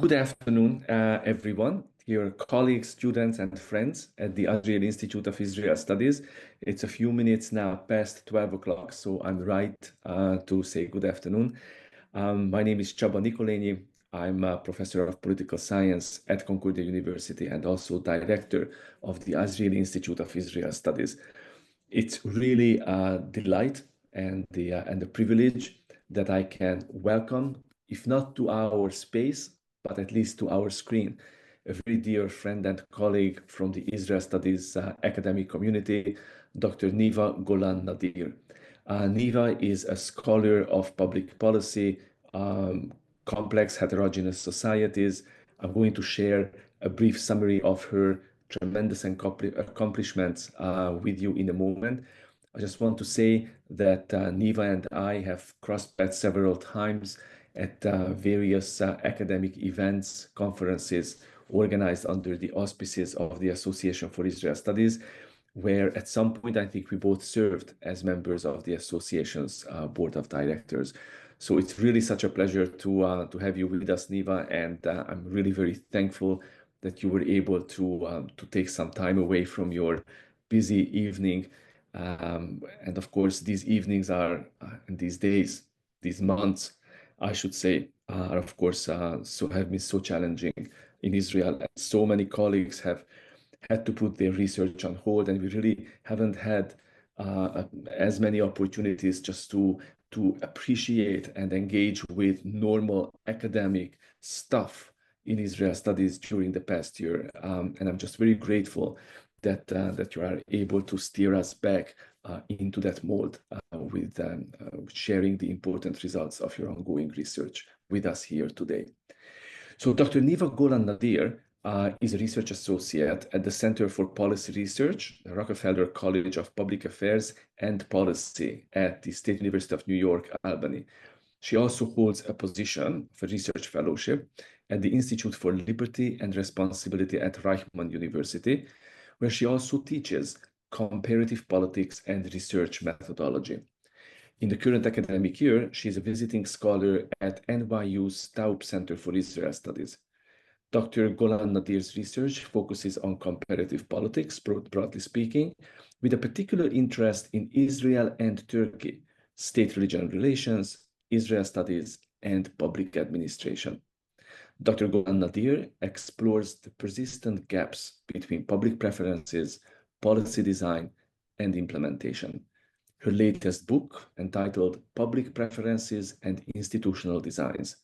Good afternoon, everyone, dear colleagues, students, and friends at the Azrieli Institute of Israel Studies. It's a few minutes now past 12 o'clock, so I'm right to say good afternoon. My name is Csaba Nikolényi. I'm a professor of political science at Concordia University and also director of the Azrieli Institute of Israel Studies. It's really a delight and the privilege that I can welcome, if not to our space, but at least to our screen, a very dear friend and colleague from the Israel Studies academic community, Dr. Niva Golan-Nadir. Niva is a scholar of public policy, complex heterogeneous societies. I'm going to share a brief summary of her tremendous accomplishments with you in a moment. I just want to say that Niva and I have crossed paths several times at various academic events, conferences organized under the auspices of the Association for Israel Studies, where at some point I think we both served as members of the association's board of directors. So it's really such a pleasure to have you with us, Niva, and I'm really very thankful that you were able to take some time away from your busy evening. And of course, these evenings are, and these days, these months, I should say, are of course have been so challenging in Israel. And so many colleagues have had to put their research on hold, and we really haven't had as many opportunities just to appreciate and engage with normal academic stuff in Israel studies during the past year. And I'm just very grateful that you are able to steer us back into that mold with sharing the important results of your ongoing research with us here today. So Dr. Niva Golan-Nadir is a research associate at the Center for Policy Research, the Rockefeller College of Public Affairs and Policy at the State University of New York, Albany. She also holds a position for research fellowship at the Institute for Liberty and Responsibility at Reichman University, where she also teaches comparative politics and research methodology. In the current academic year, she is a visiting scholar at NYU's Taub Center for Israel Studies. Dr. Golan-Nadir's research focuses on comparative politics, broadly speaking, with a particular interest in Israel and Turkey, state-religion relations, Israel studies, and public administration. Dr. Golan-Nadir explores the persistent gaps between public preferences, policy design, and implementation. Her latest book, entitled Public Preferences and Institutional Designs,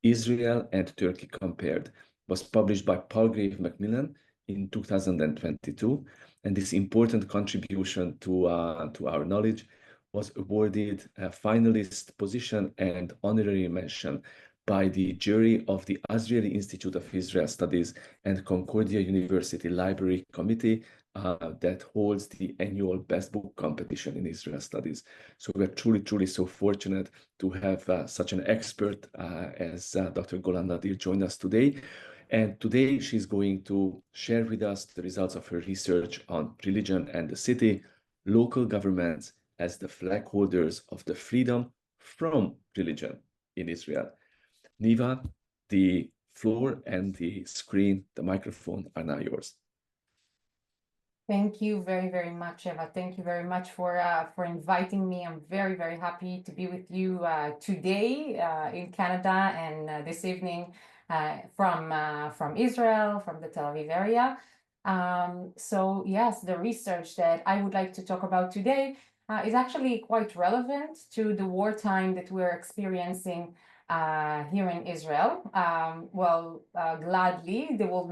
Israel and Turkey Compared, was published by Palgrave Macmillan in 2022, and this important contribution to our knowledge was awarded a finalist position and honorary mention by the jury of the Azrieli Institute of Israel Studies and Concordia University Library Committee that holds the annual Best Book competition in Israel Studies. So we're truly so fortunate to have such an expert as Dr. Golan-Nadir join us today. And today she's going to share with us the results of her research on religion and the city, local governments as the flag holders of the freedom from religion in Israel. Niva, the floor and the screen, the microphone are now yours. Thank you very much, Eva. Thank you very much for inviting me. I'm very happy to be with you today in Canada and this evening from Israel, from the Tel Aviv area. So yes, the research that I would like to talk about today is actually quite relevant to the wartime that we're experiencing here in Israel. Gladly, there will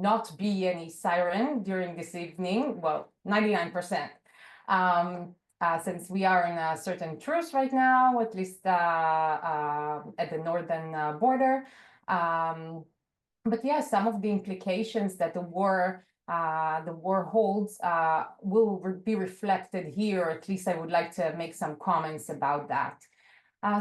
not be any siren during this evening. Well, 99%. Since we are in a certain truce right now, at least at the northern border. But yes, some of the implications that the war holds will be reflected here. At least I would like to make some comments about that.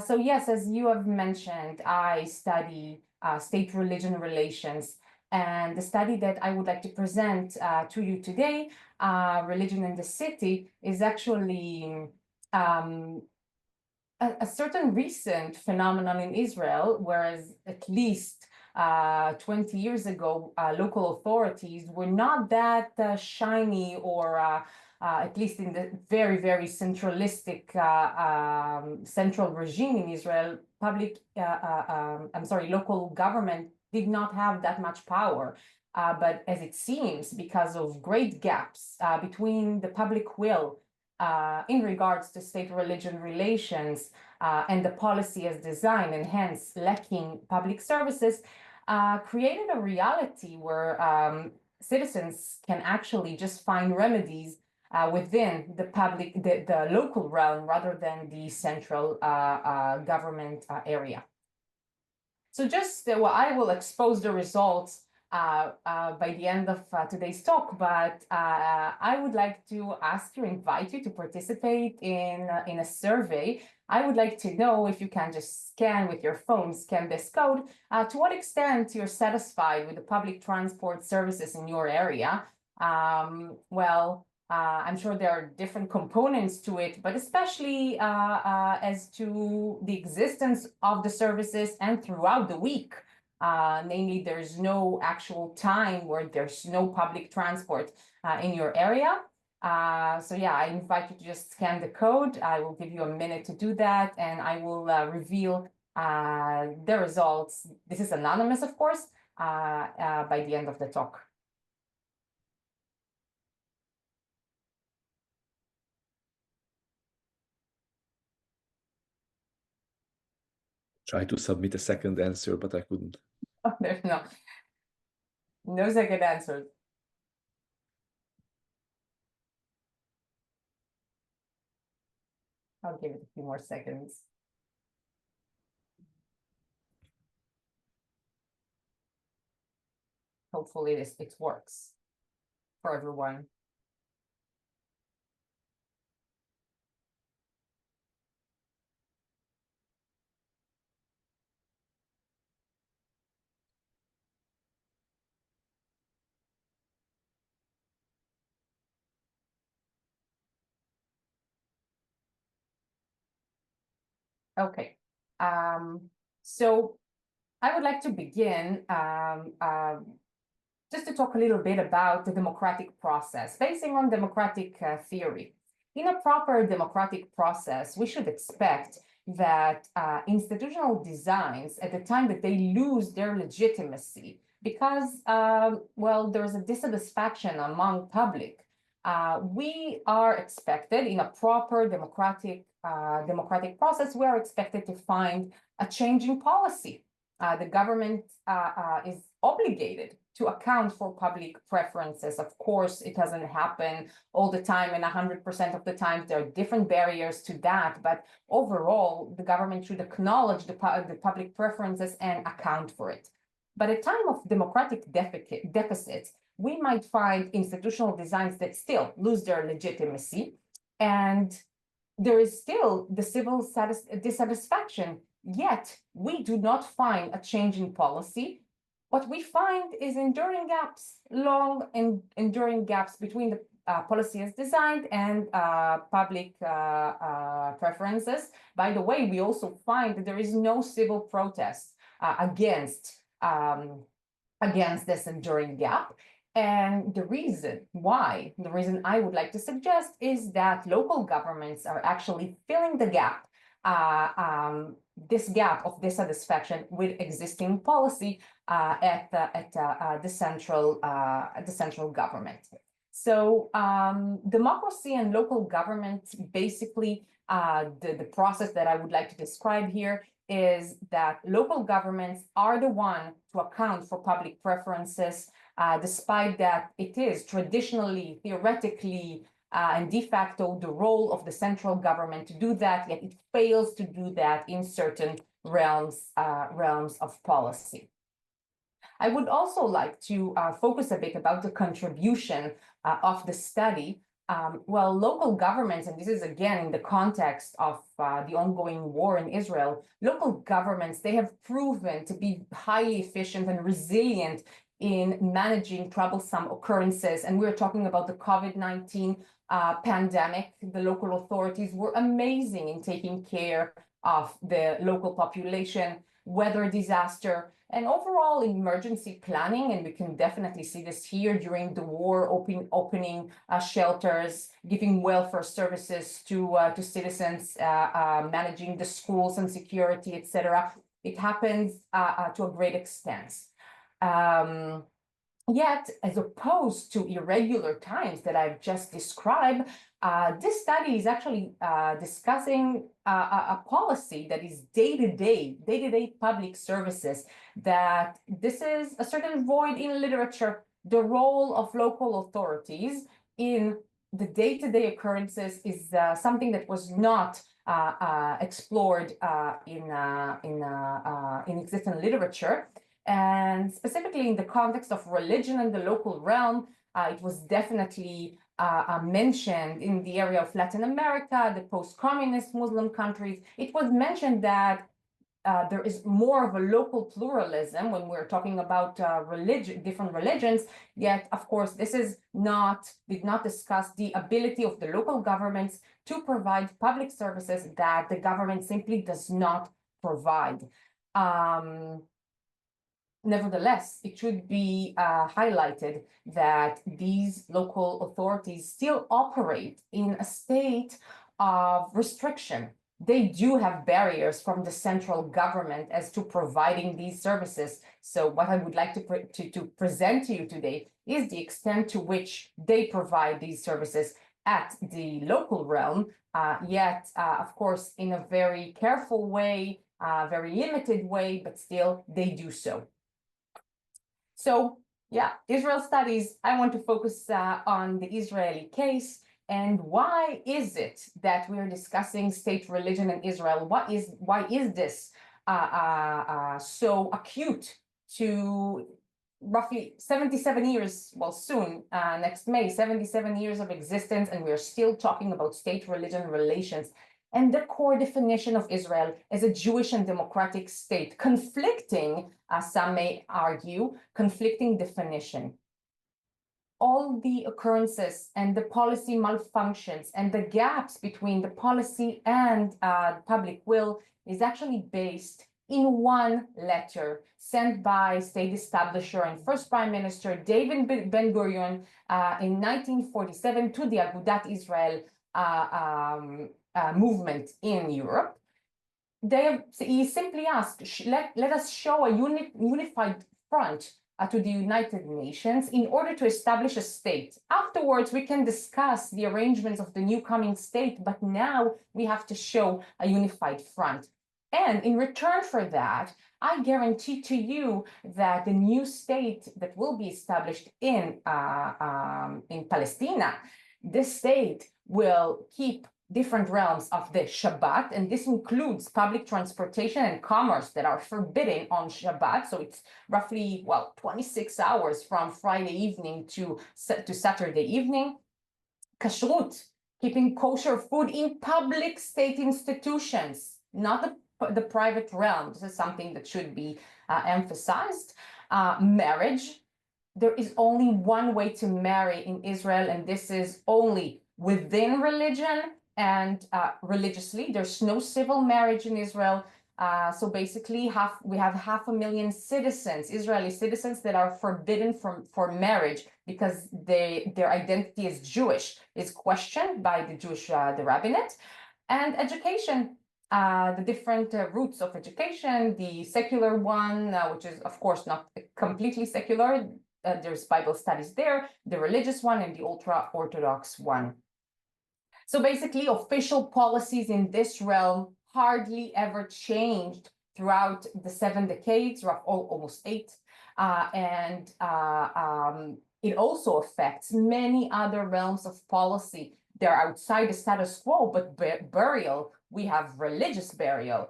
So yes, as you have mentioned, I study state-religion relations, and the study that I would like to present to you today, Religion in the City, is actually a certain recent phenomenon in Israel, whereas at least 20 years ago, local authorities were not that shiny or at least in the very, very centralistic central regime in Israel, local government did not have that much power. But as it seems, because of great gaps between the public will in regards to state-religion relations and the policy as designed, and hence lacking public services, created a reality where citizens can actually just find remedies within the local realm rather than the central government area. So just, well, I will expose the results by the end of today's talk, but I would like to invite you to participate in a survey. I would like to know if you can just scan with your phone, scan this code, to what extent you're satisfied with the public transport services in your area. I'm sure there are different components to it, but especially as to the existence of the services and throughout the week. Namely, there's no actual time where there's no public transport in your area. So yeah, I invite you to just scan the code. I will give you a minute to do that, and I will reveal the results. This is anonymous, of course, by the end of the talk. Try to submit a second answer, but I couldn't. Oh, there's no second answer. I'll give it a few more seconds. Hopefully it works for everyone. Okay, so I would like to begin just to talk a little bit about the democratic process, basing on democratic theory. In a proper democratic process, we should expect that institutional designs, at the time that they lose their legitimacy, because, well, there's a dissatisfaction among public, we are expected in a proper democratic process, we are expected to find a change in policy. The government is obligated to account for public preferences. Of course, it doesn't happen all the time, and 100% of the time there are different barriers to that. But overall, the government should acknowledge the public preferences and account for it. But at time of democratic deficits, we might find institutional designs that still lose their legitimacy, and there is still the civil dissatisfaction. Yet we do not find a change in policy. What we find is enduring gaps, long and enduring gaps between the policy as designed and public preferences. By the way, we also find that there is no civil protest against this enduring gap. And the reason I would like to suggest is that local governments are actually filling the gap, this gap of dissatisfaction with existing policy at the central government. So democracy and local government, basically, the process that I would like to describe here is that local governments are the one to account for public preferences, despite that it is traditionally, theoretically, and de facto the role of the central government to do that, yet it fails to do that in certain realms of policy. I would also like to focus a bit about the contribution of the study. Well, local governments, and this is again in the context of the ongoing war in Israel, local governments, they have proven to be highly efficient and resilient in managing troublesome occurrences. And we're talking about the COVID-19 pandemic. The local authorities were amazing in taking care of the local population, weather disaster, and overall emergency planning, and we can definitely see this here during the war, opening shelters, giving welfare services to citizens, managing the schools and security, etc. It happens to a great extent. Yet, as opposed to irregular times that I've just described, this study is actually discussing a policy that is day-to-day public services, that this is a certain void in literature. The role of local authorities in the day-to-day occurrences is something that was not explored in existing literature. And specifically in the context of religion and the local realm, it was definitely mentioned in the area of Latin America, the post-communist Muslim countries. It was mentioned that there is more of a local pluralism when we're talking about different religions, yet, of course, this did not discuss the ability of the local governments to provide public services that the government simply does not provide. Nevertheless, it should be highlighted that these local authorities still operate in a state of restriction. They do have barriers from the central government as to providing these services. So what I would like to present to you today is the extent to which they provide these services at the local realm, yet, of course, in a very careful way, very limited way, but still they do so. So, yeah, Israel studies, I want to focus on the Israeli case. And why is it that we are discussing state religion in Israel? Why is this so acute to roughly 77 years, well, soon, next May, 77 years of existence, and we're still talking about state-religion relations and the core definition of Israel as a Jewish and democratic state, conflicting, as some may argue, conflicting definition. All the occurrences and the policy malfunctions and the gaps between the policy and public will is actually based in one letter sent by state establisher and first Prime Minister David Ben-Gurion in 1947 to the Agudat Israel movement in Europe. He simply asked, let us show a unified front to the United Nations in order to establish a state. Afterwards, we can discuss the arrangements of the new coming state, but now we have to show a unified front. And in return for that, I guarantee to you that the new state that will be established in Palestine, this state will keep different realms of the Shabbat, and this includes public transportation and commerce that are forbidden on Shabbat. So it's roughly, well, 26 hours from Friday evening to Saturday evening. Kashrut, keeping kosher food in public state institutions, not the private realm. This is something that should be emphasized. Marriage, there is only one way to marry in Israel, and this is only within religion and religiously. There's no civil marriage in Israel. So basically, we have 500,000 citizens, Israeli citizens, that are forbidden for marriage because their identity as Jewish is questioned by the Jewish the rabbinate. And education, the different routes of education, the secular one, which is of course not completely secular. There's Bible studies there, the religious one, and the ultra-Orthodox one. So basically, official policies in this realm hardly ever changed throughout the 7 decades, or almost 8. It also affects many other realms of policy. They're outside the status quo, but burial, we have religious burial.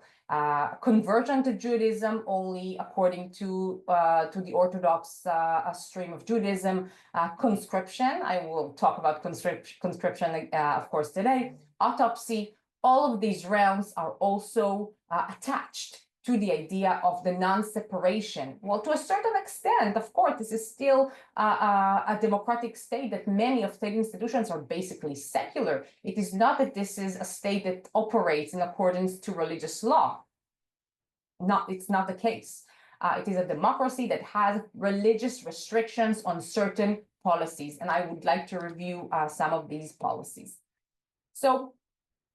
Conversion to Judaism only according to the Orthodox stream of Judaism. Conscription, I will talk about conscription, of course, today. Autopsy, all of these realms are also attached to the idea of the non-separation. Well, to a certain extent, of course, this is still a democratic state that many of state institutions are basically secular. It is not that this is a state that operates in accordance to religious law. It's not the case. It is a democracy that has religious restrictions on certain policies, and I would like to review some of these policies. So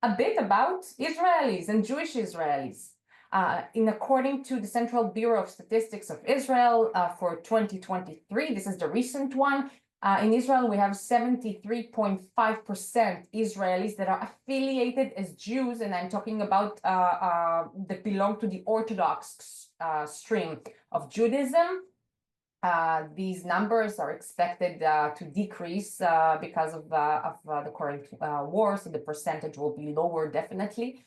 a bit about Israelis and Jewish Israelis. According to the Central Bureau of Statistics of Israel for 2023, this is the recent one, in Israel, we have 73.5% Israelis that are affiliated as Jews, and I'm talking about that belong to the Orthodox stream of Judaism. These numbers are expected to decrease because of the current war, so the percentage will be lower definitely.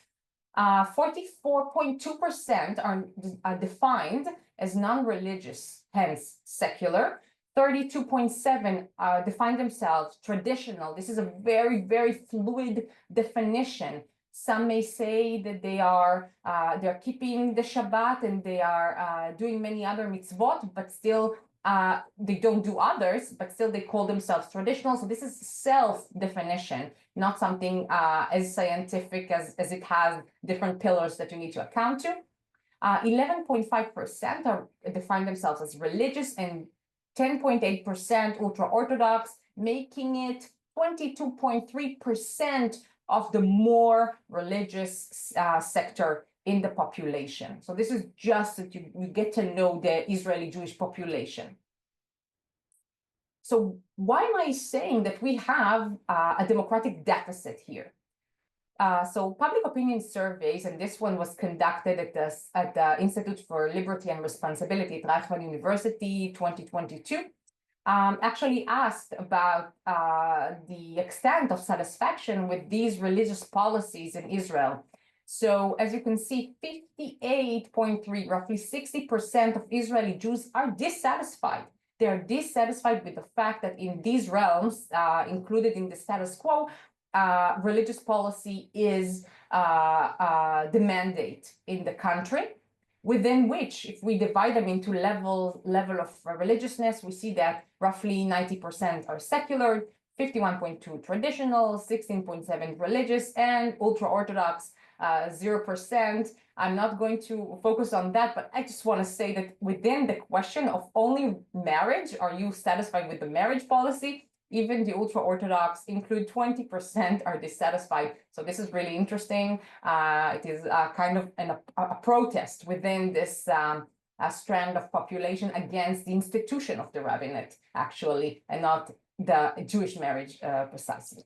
44.2% are defined as non-religious, hence secular. 32.7% define themselves traditional. This is a very, very fluid definition. Some may say that they're keeping the Shabbat and they are doing many other mitzvot, but still they don't do others, but still they call themselves traditional. So this is self-definition, not something as scientific as it has different pillars that you need to account to. 11.5% define themselves as religious and 10.8% ultra-Orthodox, making it 22.3% of the more religious sector in the population. So this is just that you get to know the Israeli Jewish population. So why am I saying that we have a democratic deficit here? So public opinion surveys, and this one was conducted at the Institute for Liberty and Responsibility at Reichman University 2022, actually asked about the extent of satisfaction with these religious policies in Israel. So as you can see, 58.3, roughly 60% of Israeli Jews are dissatisfied. They are dissatisfied with the fact that in these realms, included in the status quo, religious policy is the mandate in the country, within which, if we divide them into level of religiousness, we see that roughly 90% are secular, 51.2 traditional, 16.7 religious, and ultra-Orthodox 0%. I'm not going to focus on that, but I just want to say that within the question of only marriage, are you satisfied with the marriage policy? Even the ultra-Orthodox include 20% are dissatisfied. So this is really interesting. It is kind of a protest within this strand of population against the institution of the rabbinate, actually, and not the Jewish marriage precisely.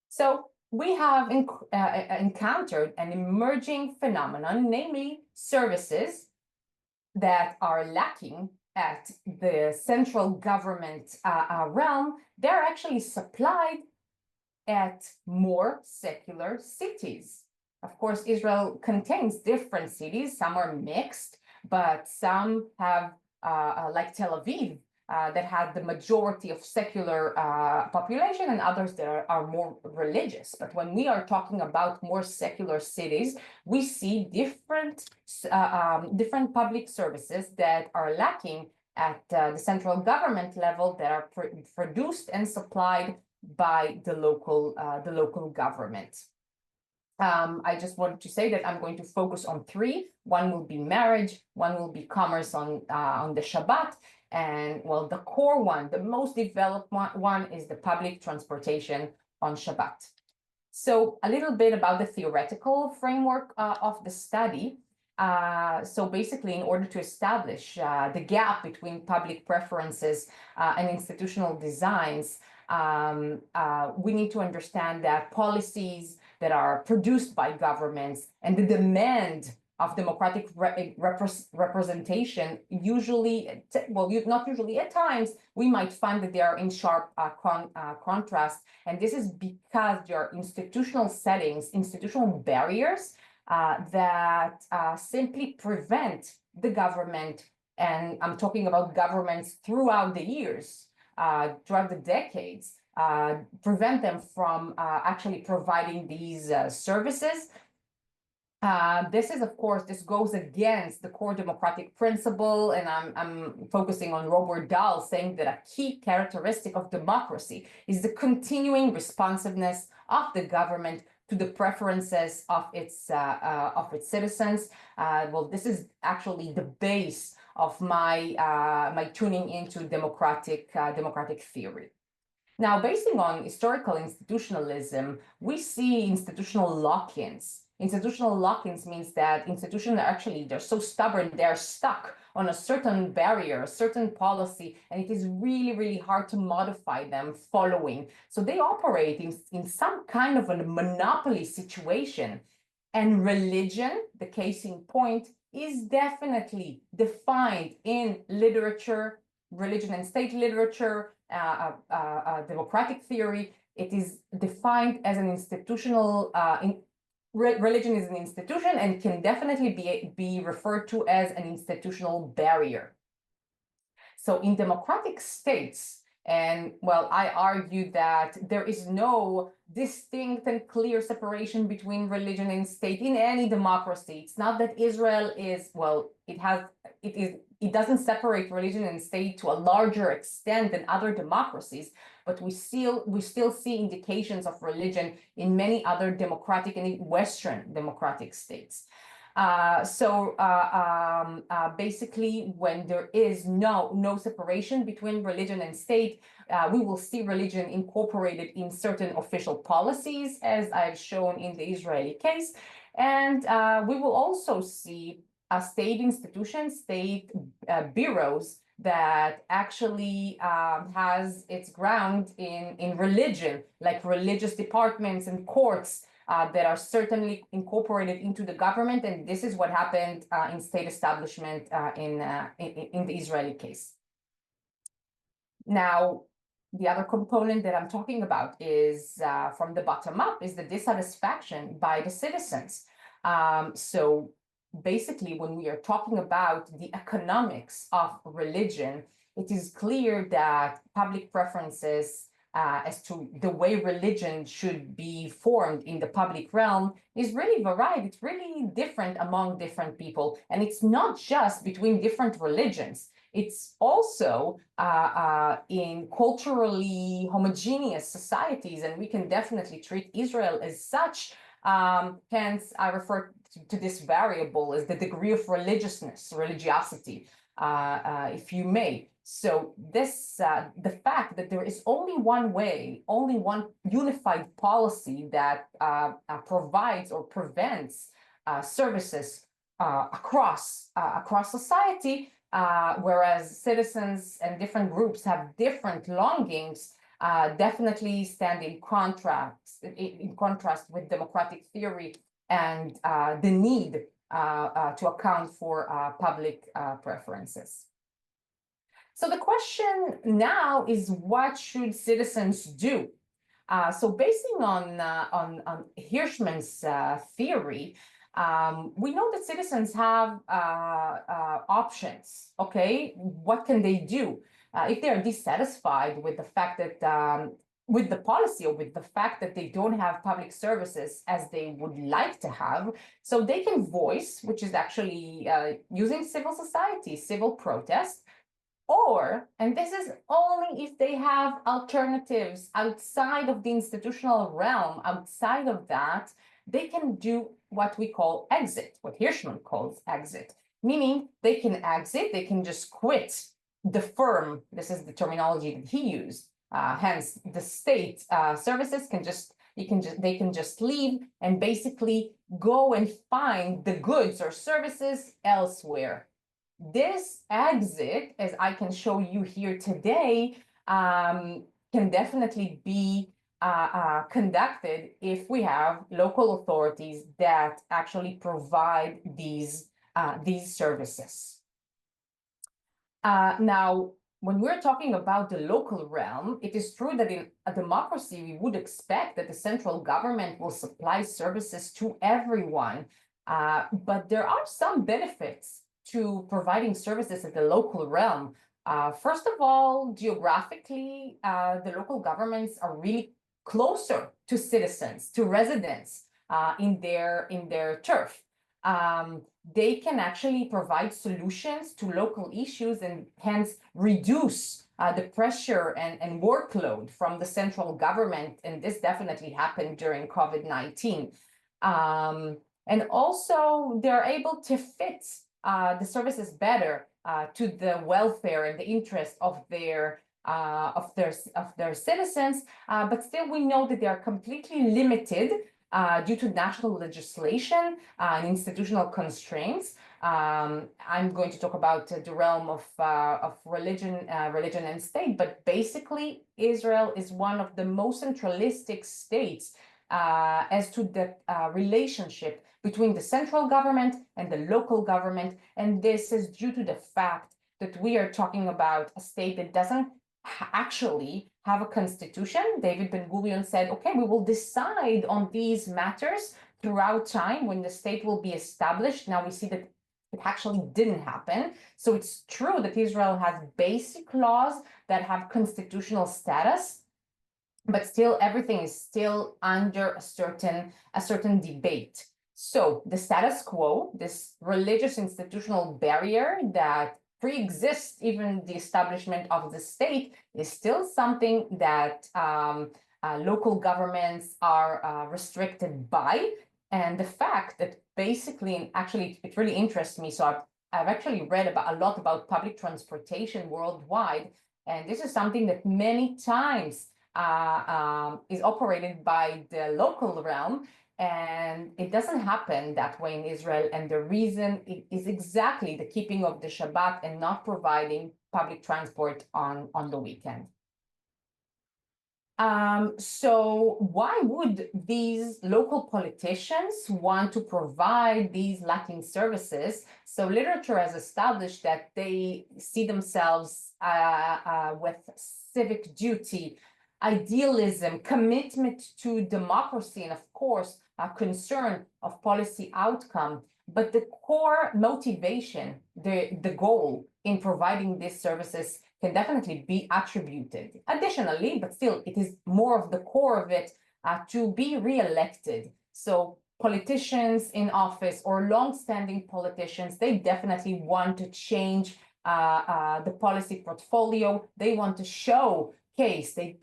So we have encountered an emerging phenomenon, namely services that are lacking at the central government realm. They're actually supplied at more secular cities. Of course, Israel contains different cities. Some are mixed, but some have, like Tel Aviv, that had the majority of secular population, and others that are more religious. But when we are talking about more secular cities, we see different public services that are lacking at the central government level that are produced and supplied by the local government. I just wanted to say that I'm going to focus on three. One will be marriage, one will be commerce on the Shabbat, and well, the core one, the most developed one is the public transportation on Shabbat. So a little bit about the theoretical framework of the study. So basically, in order to establish the gap between public preferences and institutional designs, we need to understand that policies that are produced by governments and the demand of democratic representation usually, well, not usually, at times, we might find that they are in sharp contrast. And this is because there are institutional settings, institutional barriers that simply prevent the government, and I'm talking about governments throughout the years, throughout the decades, prevent them from actually providing these services. This is, of course, this goes against the core democratic principle, and I'm focusing on Robert Dahl, saying that a key characteristic of democracy is the continuing responsiveness of the government to the preferences of its citizens. Well, this is actually the base of my my tuning into democratic theory. Now, based on historical institutionalism, we see institutional lock-ins. Institutional lock-ins means that institutions are actually, they're so stubborn, they're stuck on a certain barrier, a certain policy, and it is really, really hard to modify them following. So they operate in some kind of a monopoly situation. And religion, the case in point, is definitely defined in literature, religion and state literature, democratic theory. It is defined as an institutional, religion is an institution and can definitely be referred to as an institutional barrier. So in democratic states, and well, I argue that there is no distinct and clear separation between religion and state in any democracy. It's not that Israel is, well, it doesn't separate religion and state to a larger extent than other democracies, but we still see indications of religion in many other democratic and Western democratic states. Basically, when there is no separation between religion and state, we will see religion incorporated in certain official policies, as I've shown in the Israeli case. And we will also see state institutions, state bureaus that actually has its ground in religion, like religious departments and courts that are certainly incorporated into the government. And this is what happened in state establishment in the Israeli case. Now, the other component that I'm talking about is from the bottom up, is the dissatisfaction by the citizens. So basically, when we are talking about the economics of religion, it is clear that public preferences as to the way religion should be formed in the public realm is really varied. It's really different among different people. And it's not just between different religions. It's also in culturally homogeneous societies, and we can definitely treat Israel as such. Hence, I refer to this variable as the degree of religiosity, if you may. So this, the fact that there is only one way, only one unified policy that provides or prevents services across society, whereas citizens and different groups have different longings, definitely stand in contrast with democratic theory and the need to account for public preferences. So the question now is, what should citizens do? So basing on Hirschman's theory, we know that citizens have options. Okay, what can they do if they are dissatisfied with the fact that with the policy or with the fact that they don't have public services as they would like to have? So they can voice, which is actually using civil society, civil protest. Or, and this is only if they have alternatives outside of the institutional realm, outside of that, they can do what we call exit, what Hirschman calls exit, meaning they can exit, they can just quit the firm. This is the terminology that he used. Hence, the state services they can just leave and basically go and find the goods or services elsewhere. This exit, as I can show you here today, can definitely be conducted if we have local authorities that actually provide these services. Now, when we're talking about the local realm, it is true that in a democracy, we would expect that the central government will supply services to everyone, but there are some benefits to providing services at the local realm. First of all, geographically, the local governments are really closer to citizens, to residents in their turf. They can actually provide solutions to local issues and hence reduce the pressure and workload from the central government, and this definitely happened during COVID-19. And also, they're able to fit the services better to the welfare and the interest of their citizens, but still we know that they are completely limited due to national legislation and institutional constraints. I'm going to talk about the realm of religion and state, but basically Israel is one of the most centralistic states as to the relationship between the central government and the local government, and this is due to the fact that we are talking about a state that doesn't actually have a constitution. David Ben-Gurion said, okay, we will decide on these matters throughout time when the state will be established. Now we see that it actually didn't happen. So it's true that Israel has basic laws that have constitutional status, but still everything is still under a certain debate. So the status quo, this religious institutional barrier that pre-exists even the establishment of the state, is still something that local governments are restricted by. And the fact that basically, and actually it really interests me, so I've actually read a lot about public transportation worldwide, and this is something that many times is operated by the local realm, and it doesn't happen that way in Israel. And the reason is exactly the keeping of the Shabbat and not providing public transport on the weekend. So why would these local politicians want to provide these lacking services? So literature has established that they see themselves with civic duty, idealism, commitment to democracy, and of course, a concern of policy outcome. But the core motivation, the goal in providing these services can definitely be attributed. Additionally, but still, it is more of the core of it to be re-elected. So politicians in office or long-standing politicians, they definitely want to change the policy portfolio. They want to show case they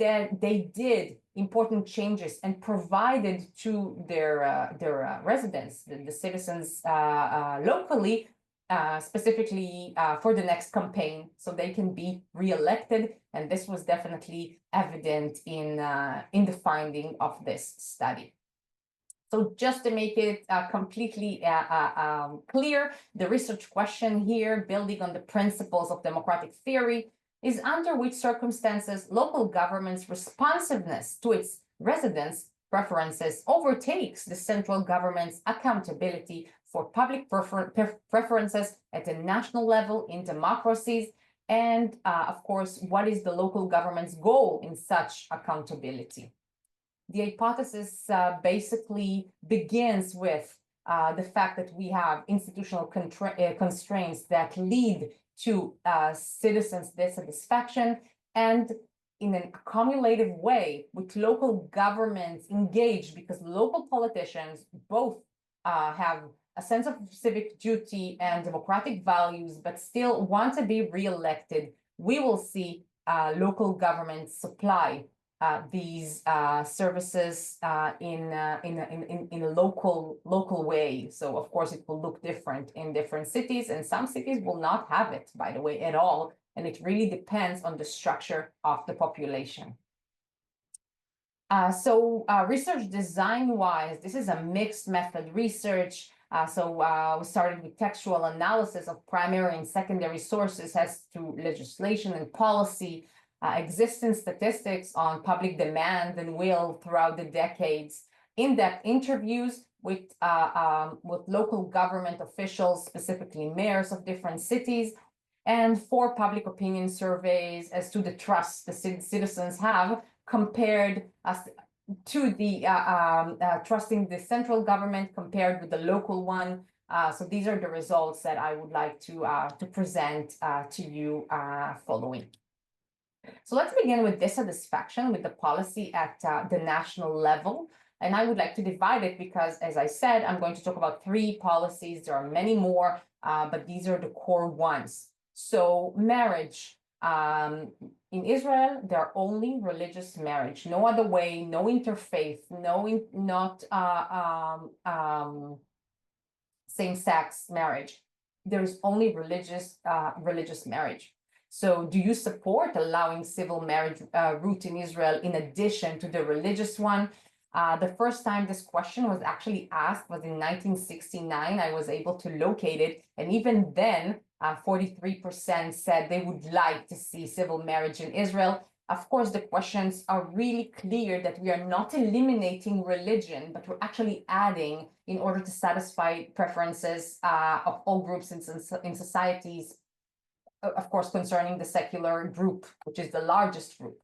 did important changes and provided to their residents, the citizens locally, specifically for the next campaign, so they can be re-elected. And this was definitely evident in the finding of this study. So just to make it completely clear, the research question here, building on the principles of democratic theory, is under which circumstances local government's responsiveness to its residents' preferences overtakes the central government's accountability for public preferences at a national level in democracies, and of course, what is the local government's goal in such accountability? The hypothesis basically begins with the fact that we have institutional constraints that lead to citizens' dissatisfaction, and in an accumulative way with local governments engaged, because local politicians both have a sense of civic duty and democratic values, but still want to be re-elected. We will see local governments supply these services in a local way. So of course it will look different in different cities, and some cities will not have it, by the way, at all. And it really depends on the structure of the population. So research design-wise, this is a mixed method research. We started with textual analysis of primary and secondary sources as to legislation and policy, existing statistics on public demand and will throughout the decades, in-depth interviews with local government officials, specifically mayors of different cities, and 4 public opinion surveys as to the trust the citizens have compared to the trusting the central government compared with the local one. So these are the results that I would like to present to you following. So let's begin with dissatisfaction with the policy at the national level. And I would like to divide it because, as I said, I'm going to talk about 3 policies. There are many more, but these are the core ones. So marriage, In Israel, they're only religious marriage, no other way, no interfaith, not same-sex marriage. There is only religious marriage. So do you support allowing civil marriage route in Israel in addition to the religious one? The first time this question was actually asked was in 1969. I was able to locate it. And even then, 43% said they would like to see civil marriage in Israel. Of course, the questions are really clear that we are not eliminating religion, but we're actually adding in order to satisfy preferences of all groups in societies, of course, concerning the secular group, which is the largest group.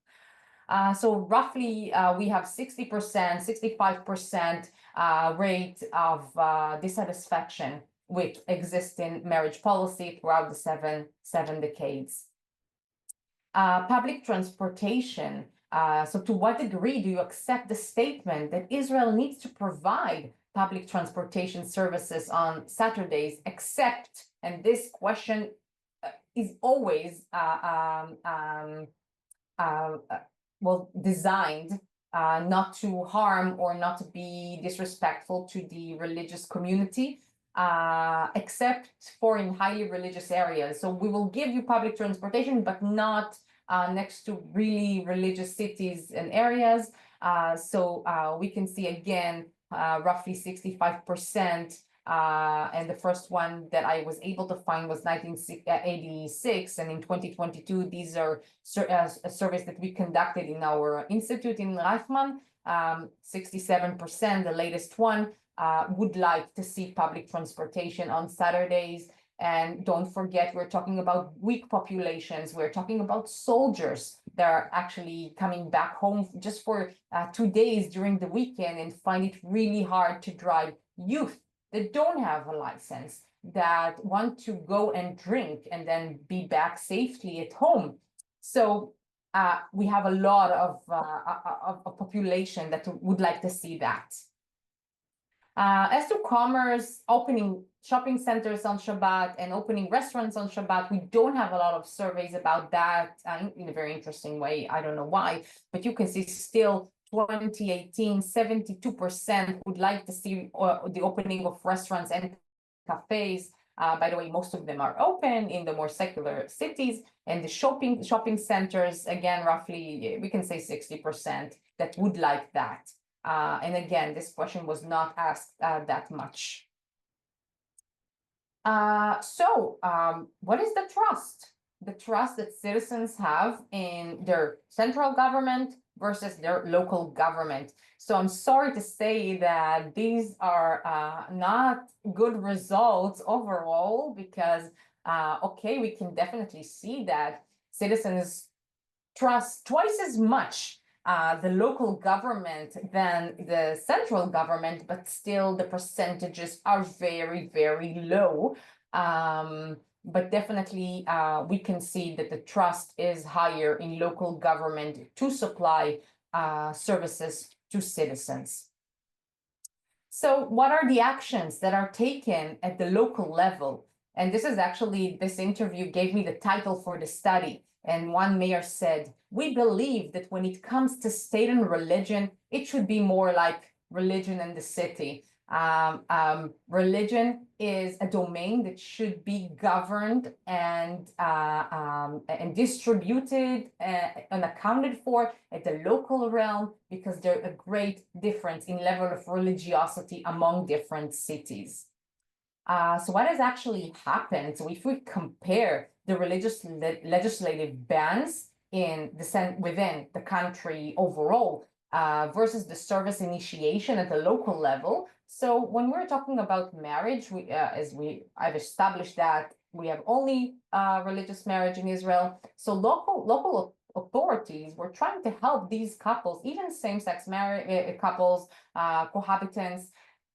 So roughly, we have 60%, 65% rate of dissatisfaction with existing marriage policy throughout the seven decades. Public transportation. So to what degree do you accept the statement that Israel needs to provide public transportation services on Saturdays, except, and this question is always designed not to harm or not to be disrespectful to the religious community, except for in highly religious areas. So we will give you public transportation, but not next to really religious cities and areas. So we can see again, roughly 65%. And the first one that I was able to find was 1986. And in 2022, these are a survey that we conducted in our institute in Reichman. 67%, the latest one, would like to see public transportation on Saturdays. And don't forget, we're talking about weak populations. We're talking about soldiers that are actually coming back home just for 2 days during the weekend and find it really hard to drive. Youth that don't have a license, that want to go and drink and then be back safely at home. So we have a lot of population that would like to see that. As to commerce, opening shopping centers on Shabbat and opening restaurants on Shabbat, we don't have a lot of surveys about that in a very interesting way. I don't know why, but you can see still 2018, 72% would like to see the opening of restaurants and cafes. By the way, most of them are open in the more secular cities, and the shopping centers, again, roughly, we can say 60% that would like that. And again, this question was not asked that much. What is the trust? The trust that citizens have in their central government versus their local government. So I'm sorry to say that these are not good results overall, because, okay, we can definitely see that citizens trust twice as much the local government than the central government, but still the percentages are very, very low. But definitely we can see that the trust is higher in local government to supply services to citizens. So what are the actions that are taken at the local level? And this is actually, this interview gave me the title for the study. And one mayor said, we believe that when it comes to state and religion, it should be more like religion and the city. Religion is a domain that should be governed and distributed and accounted for at the local realm, because there's a great difference in level of religiosity among different cities. So what has actually happened? So if we compare the religious legislative bans within the country overall versus the service initiation at the local level. So when we're talking about marriage, I've established that we have only religious marriage in Israel. So local authorities were trying to help these couples, even same-sex couples, cohabitants,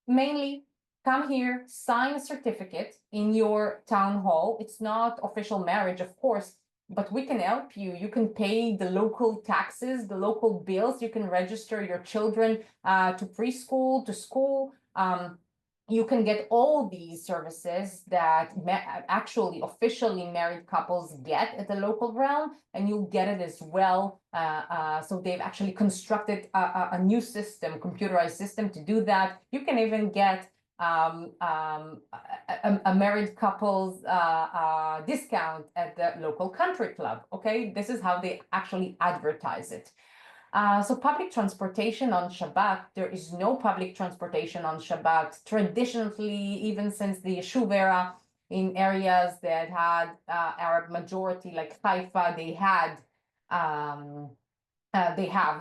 mainly come here, sign a certificate in your town hall. It's not official marriage, of course, but we can help you. You can pay the local taxes, the local bills. You can register your children to preschool, to school. you can get all these services that actually officially married couples get at the local realm, and you'll get it as well. So they've actually constructed a new system, computerized system to do that. You can even get a married couple's discount at the local country club. Okay, this is how they actually advertise it. So public transportation on Shabbat, there is no public transportation on Shabbat. Traditionally, even since the Yeshuv era, in areas that had Arab majority, like Haifa, they have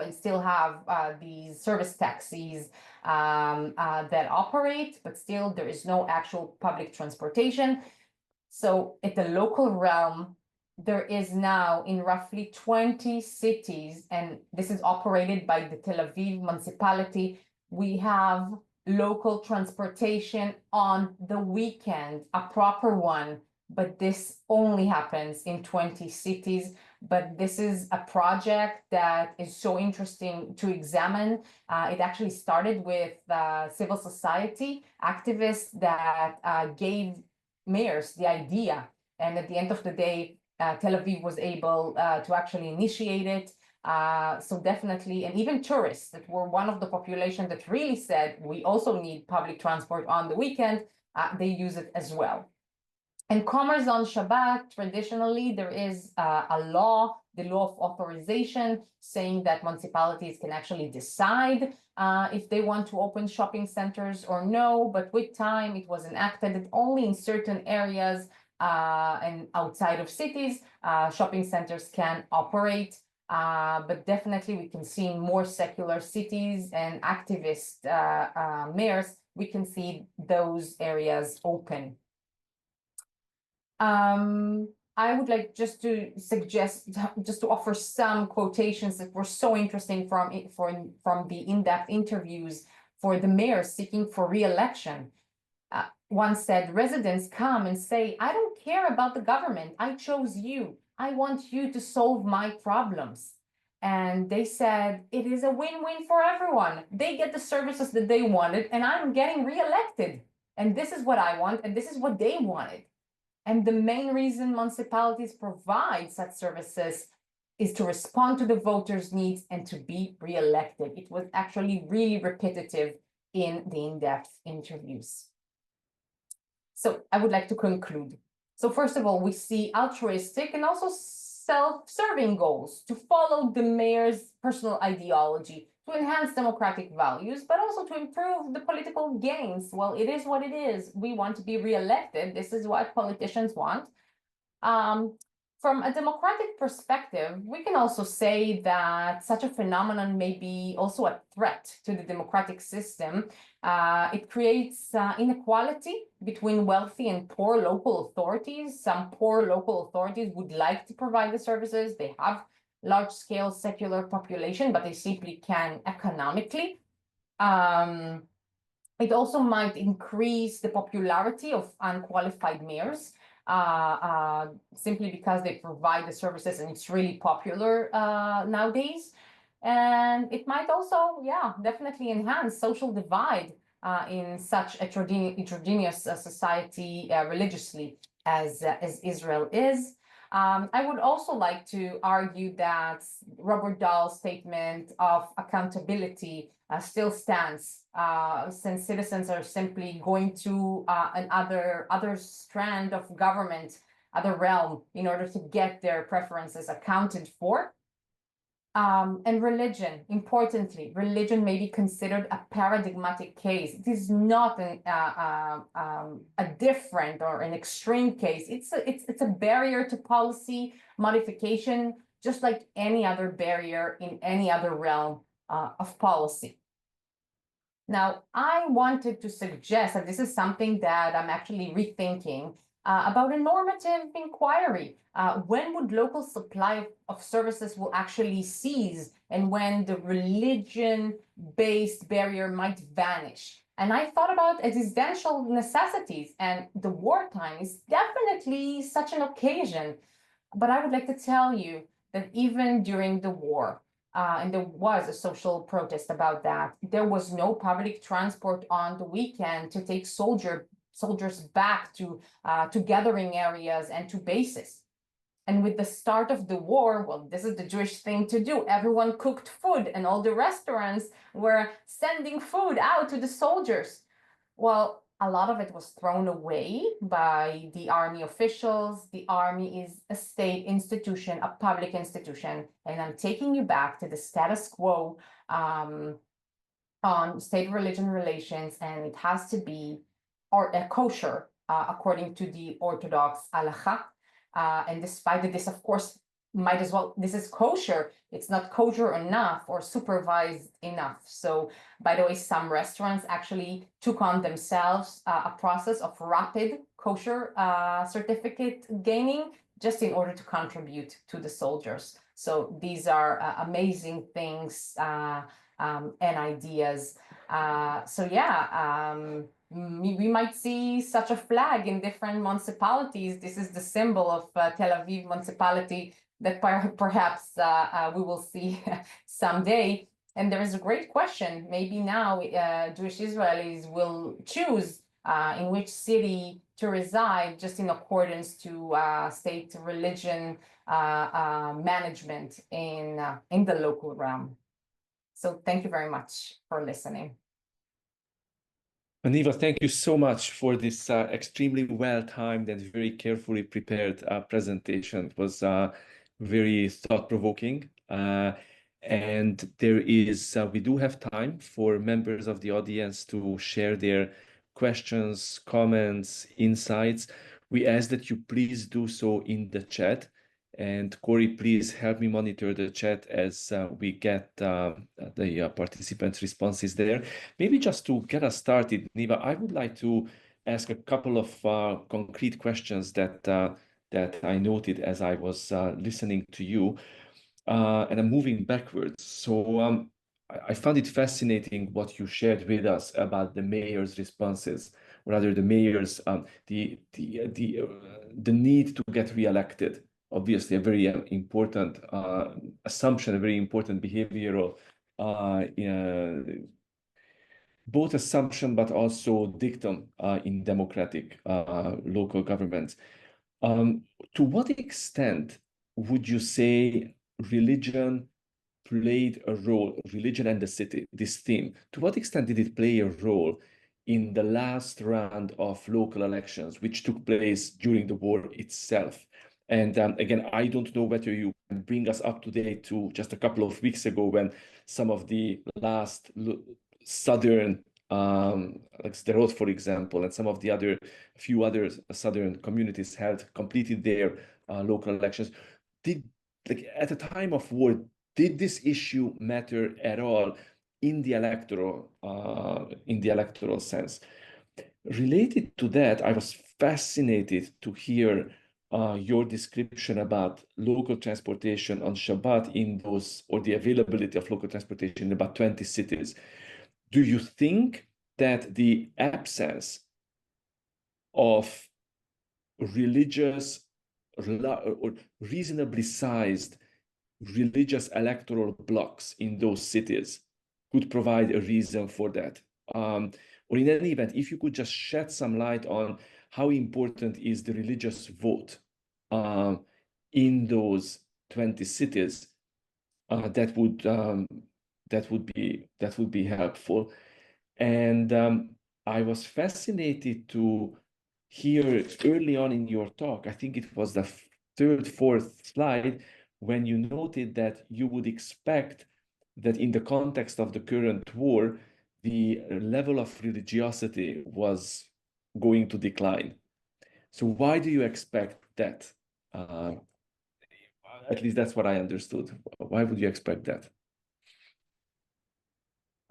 and still have these service taxis that operate, but still there is no actual public transportation. So at the local realm, there is now in roughly 20 cities, and this is operated by the Tel Aviv municipality, we have local transportation on the weekend, a proper one, but this only happens in 20 cities. But this is a project that is so interesting to examine. It actually started with civil society activists that gave mayors the idea, and at the end of the day, Tel Aviv was able to actually initiate it. So definitely, and even tourists that were one of the population that really said, we also need public transport on the weekend, they use it as well. And commerce on Shabbat, traditionally, there is a law, the law of authorization, saying that municipalities can actually decide if they want to open shopping centers or no. But with time, it was enacted that only in certain areas and outside of cities, shopping centers can operate. But definitely, we can see in more secular cities and activist mayors, we can see those areas open. I would like just to suggest, just to offer some quotations that were so interesting from the in-depth interviews for the mayors seeking for re-election. One said, residents come and say, I don't care about the government. I chose you. I want you to solve my problems. And they said, it is a win-win for everyone. They get the services that they wanted, and I'm getting re-elected. And this is what I want, and this is what they wanted. And the main reason municipalities provide such services is to respond to the voters' needs and to be re-elected. It was actually really repetitive in the in-depth interviews. So I would like to conclude. So first of all, we see altruistic and also self-serving goals to follow the mayor's personal ideology, to enhance democratic values, but also to improve the political gains. Well, it is what it is. We want to be re-elected. This is what politicians want. From a democratic perspective, we can also say that such a phenomenon may be also a threat to the democratic system. It creates inequality between wealthy and poor local authorities. Some poor local authorities would like to provide the services. They have large-scale secular population, but they simply can economically. It also might increase the popularity of unqualified mayors, simply because they provide the services and it's really popular nowadays. And it might also, definitely enhance social divide in such a heterogeneous society religiously as Israel is. I would also like to argue that Robert Dahl's statement of accountability still stands, since citizens are simply going to other strand of government, other realm, in order to get their preferences accounted for. And religion, importantly, religion may be considered a paradigmatic case. It is not a different or an extreme case. It's a barrier to policy modification, just like any other barrier in any other realm of policy. Now, I wanted to suggest that this is something that I'm actually rethinking about a normative inquiry. When would local supply of services will actually cease, and when the religion-based barrier might vanish? And I thought about existential necessities, and the wartime is definitely such an occasion. But I would like to tell you that even during the war, and there was a social protest about that. There was no public transport on the weekend to take soldiers back to gathering areas and to bases. And with the start of the war, well, this is the Jewish thing to do. Everyone cooked food, and all the restaurants were sending food out to the soldiers. Well, a lot of it was thrown away by the army officials. The army is a state institution, a public institution. And I'm taking you back to the status quo on state-religion relations, and it has to be kosher according to the Orthodox halacha. And despite this, of course, might as well, this is kosher. It's not kosher enough or supervised enough. So, by the way, some restaurants actually took on themselves a process of rapid kosher certificate gaining just in order to contribute to the soldiers. So these are amazing things and ideas. So yeah, we might see such a flag in different municipalities. This is the symbol of Tel Aviv municipality that perhaps we will see someday. And there is a great question. Maybe now Jewish Israelis will choose in which city to reside just in accordance to state religion management in the local realm. So thank you very much for listening. Niva, thank you so much for this extremely well-timed and very carefully prepared presentation. It was very thought-provoking. And there is, we do have time for members of the audience to share their questions, comments, insights. We ask that you please do so in the chat. And Corey, please help me monitor the chat as we get the participants' responses there. Maybe just to get us started, Niva, I would like to ask a couple of concrete questions that I noted as I was listening to you, and I'm moving backwards. So I found it fascinating what you shared with us about the mayor's responses, rather the mayor's the need to get reelected. Obviously, a very important assumption, a very important behavioral, both assumption but also dictum in democratic local governments. To what extent would you say religion played a role, religion and the city, this theme, to what extent did it play a role in the last round of local elections, which took place during the war itself? And again, I don't know whether you can bring us up to date to just a couple of weeks ago when some of the last southern, like Sderot, for example, and some of the few other southern communities completed their local elections. At the time of war, did this issue matter at all in the electoral sense? Related to that, I was fascinated to hear your description about local transportation on Shabbat in those, or the availability of local transportation in about 20 cities. Do you think that the absence of religious or reasonably sized religious electoral blocks in those cities could provide a reason for that? Or in any event, if you could just shed some light on how important is the religious vote in those 20 cities, that would be helpful. And I was fascinated to hear early on in your talk, I think it was the third, fourth slide, when you noted that you would expect that in the context of the current war, the level of religiosity was going to decline. So why do you expect that? At least that's what I understood. Why would you expect that?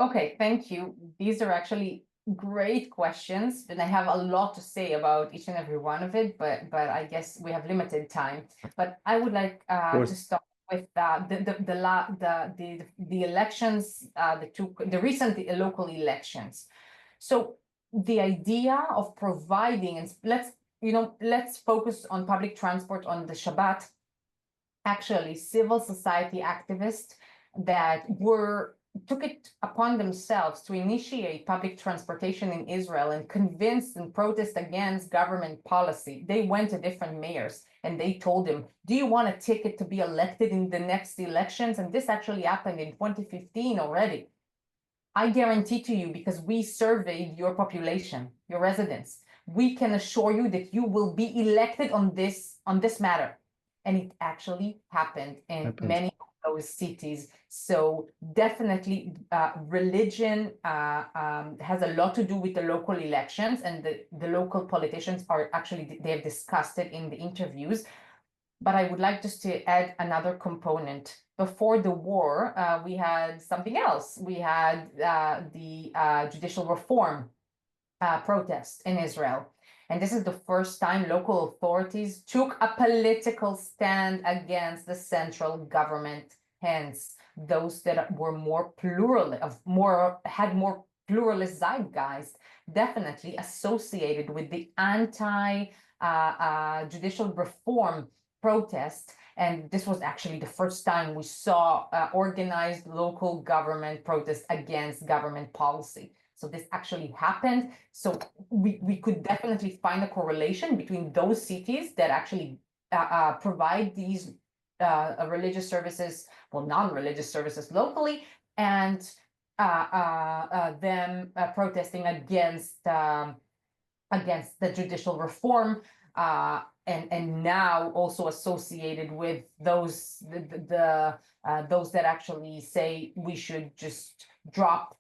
Okay, thank you. These are actually great questions, and I have a lot to say about each and every one of it, but I guess we have limited time. But I would like to start with the elections, the recent local elections. So the idea of providing, and let's focus on public transport on the Shabbat. Actually, civil society activists that took it upon themselves to initiate public transportation in Israel and convince and protest against government policy. They went to different mayors and they told them, do you want a ticket to be elected in the next elections? And this actually happened in 2015 already. I guarantee to you, because we surveyed your population, your residents, we can assure you that you will be elected on this matter. And it actually happened in many of those cities. So definitely religion has a lot to do with the local elections, and the local politicians are actually, they have discussed it in the interviews. But I would like just to add another component. Before the war, we had something else. We had the judicial reform protest in Israel. And this is the first time local authorities took a political stand against the central government. Hence, those that were more plural, had more pluralist zeitgeist, definitely associated with the anti-judicial reform protest. And this was actually the first time we saw organized local government protest against government policy. So this actually happened. So we could definitely find a correlation between those cities that actually provide these religious services, well, non-religious services locally, and them protesting against the judicial reform, and now also associated with those those that actually say we should just drop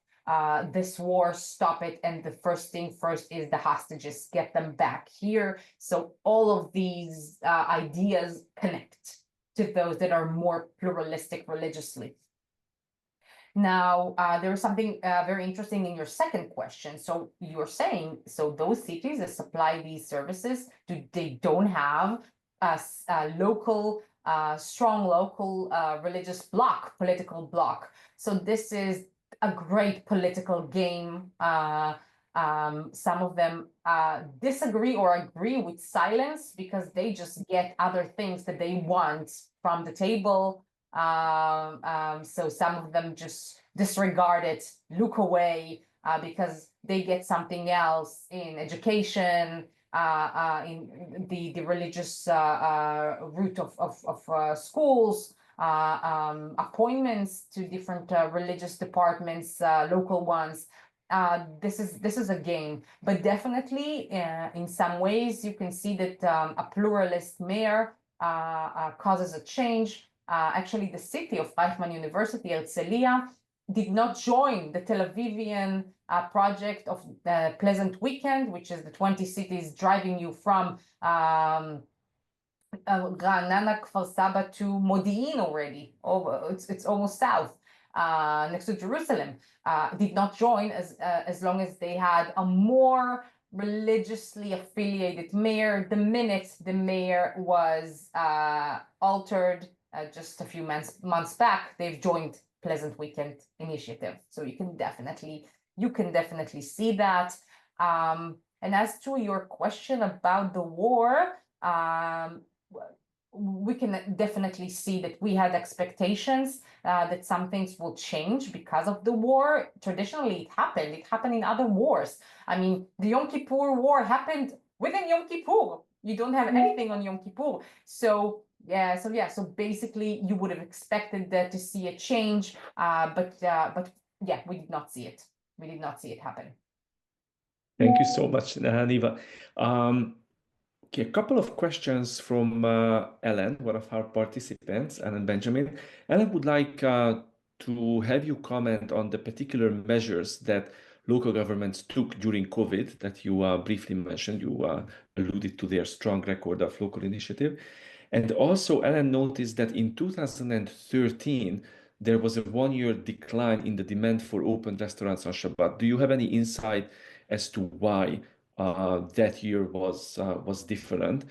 this war, stop it, and the first thing first is the hostages, get them back here. So all of these ideas connect to those that are more pluralistic religiously. Now, there was something very interesting in your second question. So you're saying, so those cities that supply these services, they don't have a local, strong local religious bloc, political bloc. So this is a great political game. Some of them disagree or agree with silence because they just get other things that they want from the table. So some of them just disregard it, look away, because they get something else in education, in the religious route of schools, appointments to different religious departments, local ones. This is a game, but definitely in some ways you can see that a pluralist mayor causes a change. Actually, the city of Reichman University, Azrieli, did not join the Tel Avivian project of the Pleasant Weekend, which is the 20 cities driving you from Ra'anana, Kfar Saba to Modi'in already. It's almost south, next to Jerusalem. Did not join as long as they had a more religiously affiliated mayor. The minute the mayor was altered just a few months back, they've joined Pleasant Weekend initiative. So you can definitely see that. And as to your question about the war, we can definitely see that we had expectations that some things will change because of the war. Traditionally, it happened in other wars. I mean, the Yom Kippur War happened within Yom Kippur. You don't have anything on Yom Kippur. So basically you would have expected that to see a change, but yeah, we did not see it. We did not see it happen. Thank you so much, Niva. Okay, a couple of questions from Ellen, one of our participants, Ellen Benjamin. Ellen would like to have you comment on the particular measures that local governments took during COVID that you briefly mentioned. You alluded to their strong record of local initiative. And also, Ellen noticed that in 2013, there was a one-year decline in the demand for open restaurants on Shabbat. Do you have any insight as to why that year was different?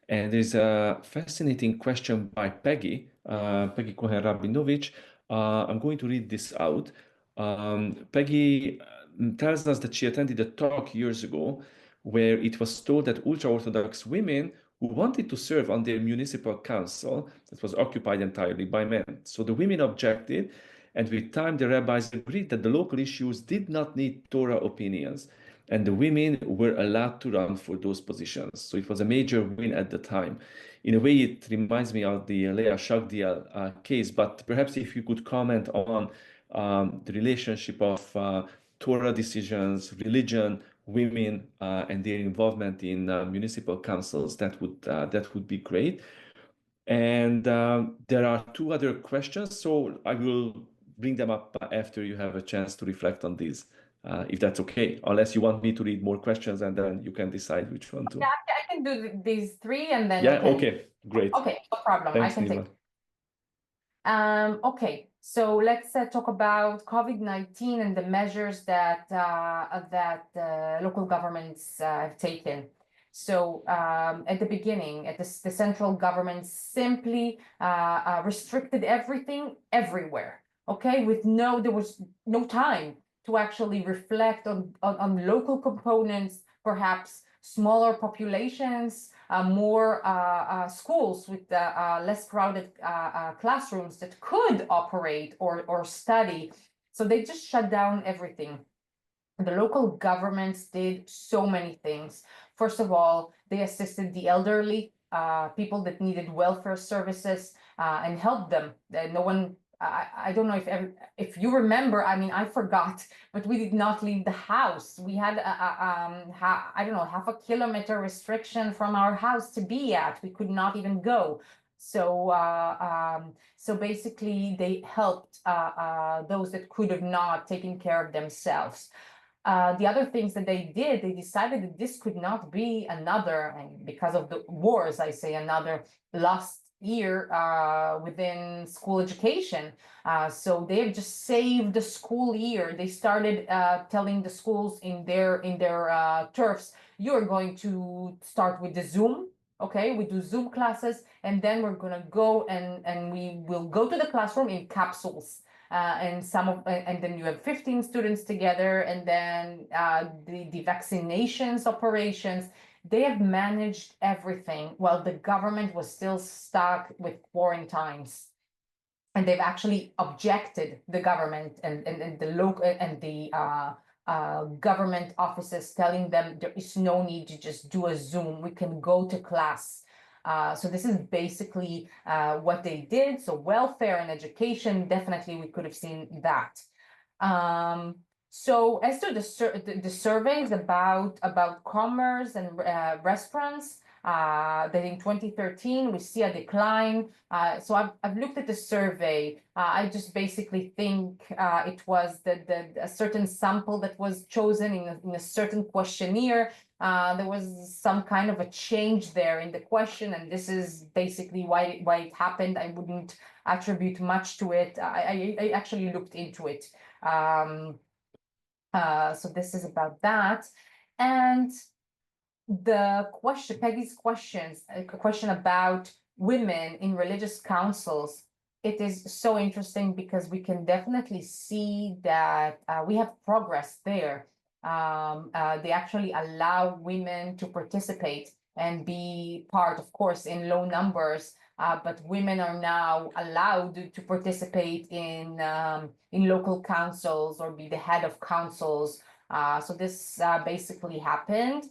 And there's a fascinating question by Peggy Cohen-Rabinovich. I'm going to read this out. Peggy tells us that she attended a talk years ago where it was told that ultra-Orthodox women who wanted to serve on their municipal council that was occupied entirely by men. So the women objected, And with time, the rabbis agreed that the local issues did not need Torah opinions, and the women were allowed to run for those positions. So it was a major win at the time. In a way, it reminds me of the Leah Shagdial case, but perhaps if you could comment on the relationship of Torah decisions, religion, women, and their involvement in municipal councils, that would be great. And there are two other questions, so I will bring them up after you have a chance to reflect on these, if that's okay. Unless you want me to read more questions, and then you can decide which one to. Yeah, I can do these three, and then Yeah, okay, great. Okay, no problem. Thanks, I can Niva. take. Okay, so let's talk about COVID-19 and the measures that local governments have taken. So at the beginning, the central government simply restricted everything everywhere. Okay, there was no time to actually reflect on local components, perhaps smaller populations, more schools with less crowded classrooms that could operate or study. So they just shut down everything. The local governments did so many things. First of all, they assisted the elderly, people that needed welfare services, and helped them. No one, I don't know if you remember, I mean, I forgot, but we did not leave the house. We had, I don't know, half a kilometer restriction from our house to be at. We could not even go. So, so basically, they helped those that could have not taken care of themselves. The other things that they did, they decided that this could not be another, and because of the wars, I say another lost year within school education. So they have just saved the school year. They started telling the schools in their turfs, you're going to start with the Zoom. Okay, we do Zoom classes, and then we're gonna go and we will go to the classroom in capsules. And then you have 15 students together, and then the vaccinations operations, they have managed everything while the government was still stuck with quarantines. And they've actually objected the government and the local and the government offices, telling them there is no need to just do a Zoom. We can go to class. So this is basically what they did. So welfare and education, definitely we could have seen that. So as to the surveys about commerce and restaurants, that in 2013 we see a decline. So I've looked at the survey. I just basically think it was a certain sample that was chosen in a certain questionnaire. There was some kind of a change there in the question, and this is basically why it happened. I wouldn't attribute much to it. I actually looked into it. So this is about that. And the question, Peggy's questions, a question about women in religious councils, it is so interesting because we can definitely see that we have progress there. They actually allow women to participate and be part, of course, in low numbers, but women are now allowed to participate in local councils or be the head of councils. So this basically happened.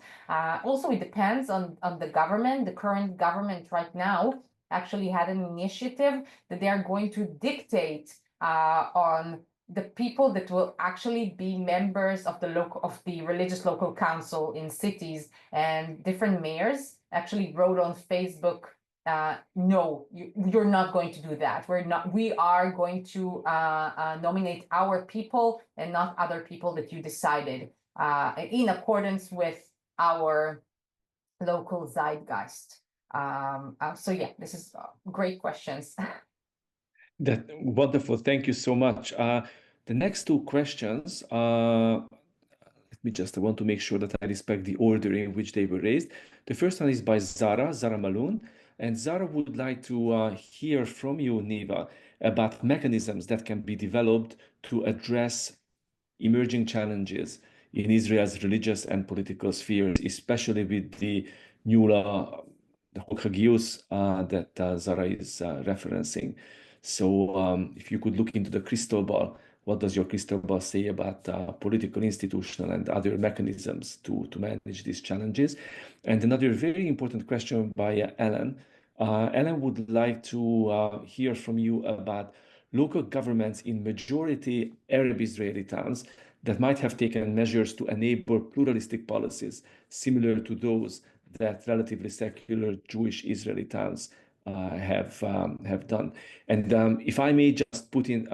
Also, it depends on the government. The current government right now actually had an initiative that they are going to dictate on the people that will actually be members of the religious local council in cities, and different mayors actually wrote on Facebook, no, you're not going to do that. We are going to nominate our people and not other people that you decided in accordance with our local zeitgeist. So yeah, this is great questions. That wonderful. Thank you so much. The next two questions, I want to make sure that I respect the order in which they were raised. The first one is by Zara Maloon. And Zara would like to hear from you, Niva, about mechanisms that can be developed to address emerging challenges in Israel's religious and political spheres, especially with the new law, the Chok HaGius, that Zara is referencing. So if you could look into the crystal ball, what does your crystal ball say about political, institutional, and other mechanisms to manage these challenges? And another very important question by Ellen. Ellen would like to hear from you about local governments in majority Arab Israeli towns that might have taken measures to enable pluralistic policies similar to those that relatively secular Jewish Israeli towns have done. And if I may just put in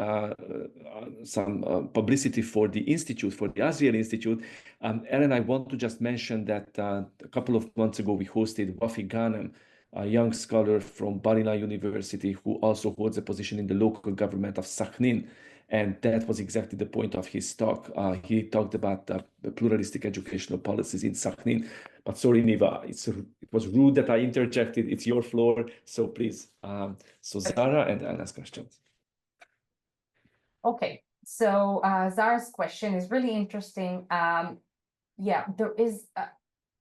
some publicity for the Institute, for the Azrieli Institute, Ellen, I want to just mention that a couple of months ago we hosted Wafi Ghanem, a young scholar from Bar Ilan University who also holds a position in the local government of Sakhnin. And that was exactly the point of his talk. He talked about the pluralistic educational policies in Sakhnin. But sorry, Niva, it was rude that I interjected. It's your floor, so please. So Zara and Anna's questions. Okay, so Zara's question is really interesting. Yeah, there is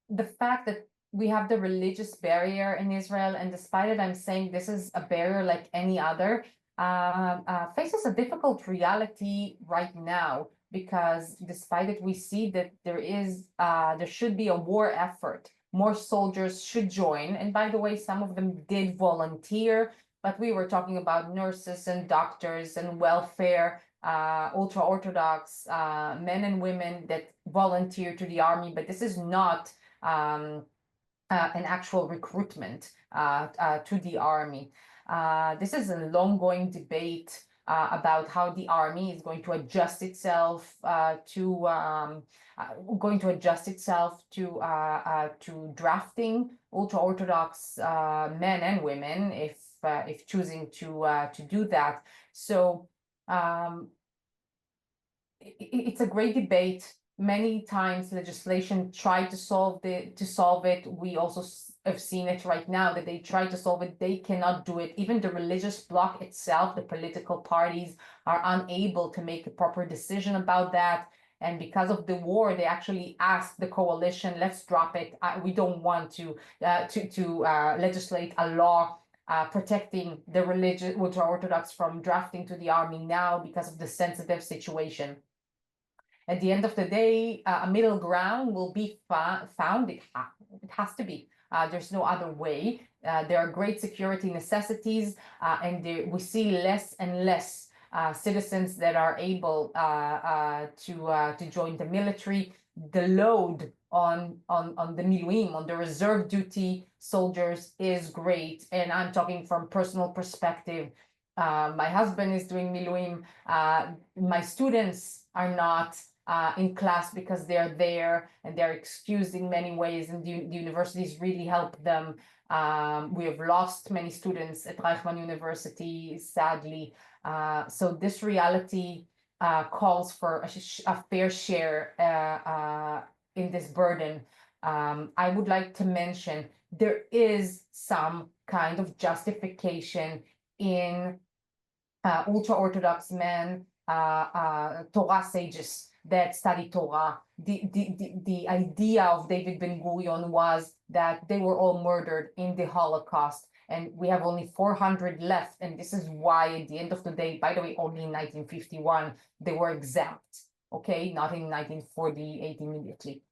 the fact that we have the religious barrier in Israel, and despite it, I'm saying this is a barrier like any other, faces a difficult reality right now, because despite it, we see that there should be a war effort. More soldiers should join. And by the way, some of them did volunteer, but we were talking about nurses and doctors and welfare, ultra-Orthodox men and women that volunteer to the army, but this is not an actual recruitment to the army. This is an ongoing debate about how the army is going to adjust itself to drafting ultra-Orthodox men and women if choosing to do that. So it's a great debate. Many times legislation tried to solve it. We also have seen it right now that they try to solve it. They cannot do it. Even the religious bloc itself, the political parties, are unable to make a proper decision about that. And because of the war, they actually asked the coalition, let's drop it. We don't want to legislate a law protecting the religious ultra-Orthodox from drafting to the army now because of the sensitive situation. At the end of the day, a middle ground will be found. It has to be. There's no other way. There are great security necessities, and we see less and less citizens that are able to join the military. The load on the miluim, on the reserve duty soldiers, is great, and I'm talking from personal perspective. My husband is doing miluim. My students are not in class because they're there and they're excused in many ways, and the universities really help them. We have lost many students at Reichman University, sadly. So this reality calls for a fair share in this burden. I would like to mention there is some kind of justification in ultra-Orthodox men, Torah sages that study Torah. The idea of David Ben-Gurion was that they were all murdered in the Holocaust, and we have only 400 left. And this is why, at the end of the day, by the way, only in 1951, they were exempt, okay? Not in 1948 immediately.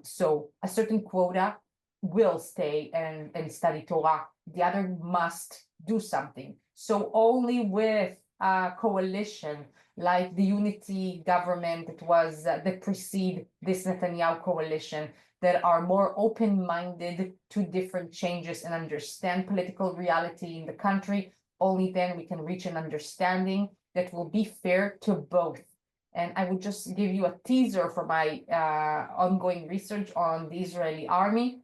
So a certain quota will stay and study Torah. The other must do something. So only with a coalition like the unity government that precede this Netanyahu coalition, that are more open-minded to different changes and understand political reality in the country, only then we can reach an understanding that will be fair to both. And I would just give you a teaser for my ongoing research on the Israeli army.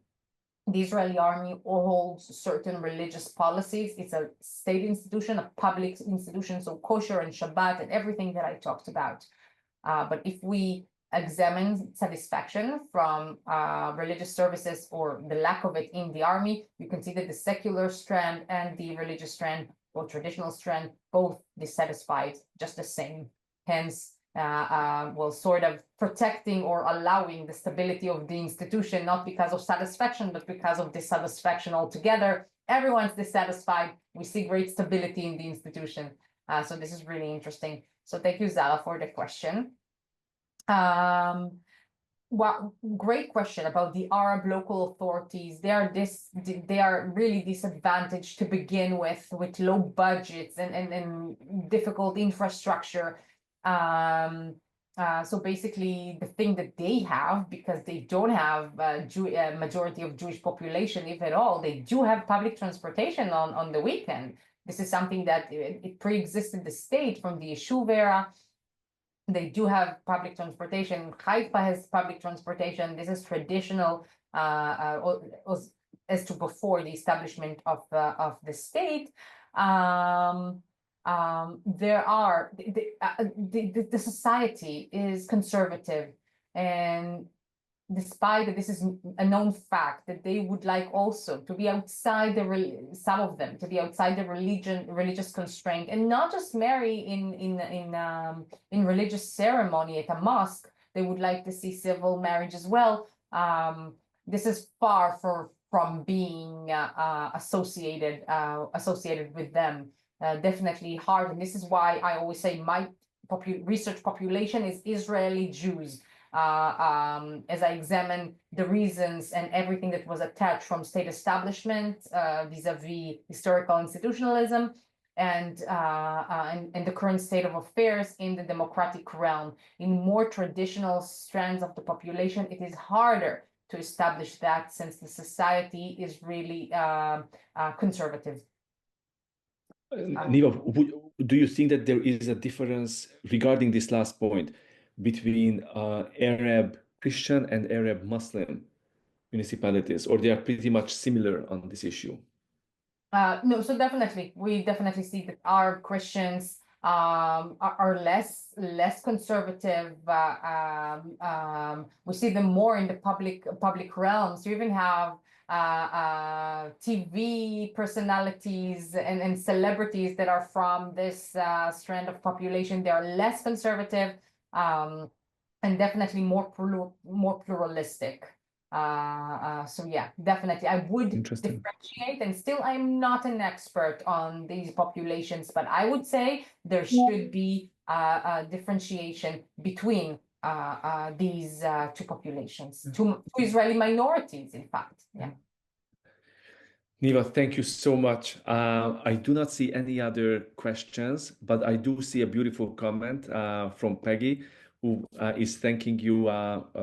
The Israeli army holds certain religious policies. It's a state institution, a public institution, so kosher and Shabbat and everything that I talked about. But if we examine satisfaction from religious services or the lack of it in the army, you can see that the secular strand and the religious strand or traditional strand both dissatisfied just the same. Hence, well, sort of protecting or allowing the stability of the institution, not because of satisfaction, but because of dissatisfaction altogether. everyone's dissatisfied. We see great stability in the institution. So this is really interesting. So thank you, Zala, for the question. Well, great question about the Arab local authorities. They are really disadvantaged to begin with low budgets and difficult infrastructure. So basically, the thing that they have, because they don't have a majority of Jewish population, if at all, they do have public transportation on the weekend. This is something that it pre-existed the state from the Yishuv era. They do have public transportation. Haifa has public transportation. This is traditional as to before the establishment of the state. The society is conservative, and despite that this is a known fact, that they would like also to be outside some of them to be outside the religious constraint, and not just marry in religious ceremony at a mosque. They would like to see civil marriage as well. This is far from being associated with them. Definitely hard, and this is why I always say my research population is Israeli Jews. As I examine the reasons and everything that was attached from state establishment vis-a-vis historical institutionalism and the current state of affairs in the democratic realm. In more traditional strands of the population, it is harder to establish that, since the society is really conservative. Niva, do you think that there is a difference regarding this last point between Arab Christian and Arab Muslim municipalities, or they are pretty much similar on this issue? No, so we definitely see that Arab Christians are less conservative. We see them more in the public realms. You even have TV personalities and celebrities that are from this strand of population. They are less conservative and definitely more pluralistic. So yeah, definitely I would differentiate, and still I'm not an expert on these populations, but I would say there should be a differentiation between these two populations, two Israeli minorities, in fact. Yeah. Niva, thank you so much. I do not see any other questions, but I do see a beautiful comment from Peggy, who is thanking you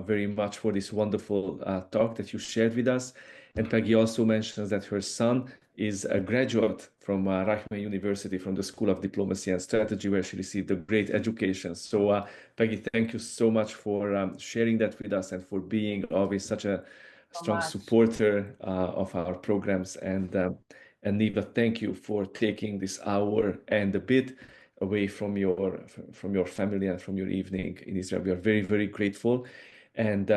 very much for this wonderful talk that you shared with us. And Peggy also mentions that her son is a graduate from Reichman University, from the School of Diplomacy and Strategy, where she received a great education. So Peggy, thank you so much for sharing that with us and for being always such a strong supporter of our programs. And Niva, thank you for taking this hour and a bit away from your family and from your evening in Israel. We are very, very grateful. And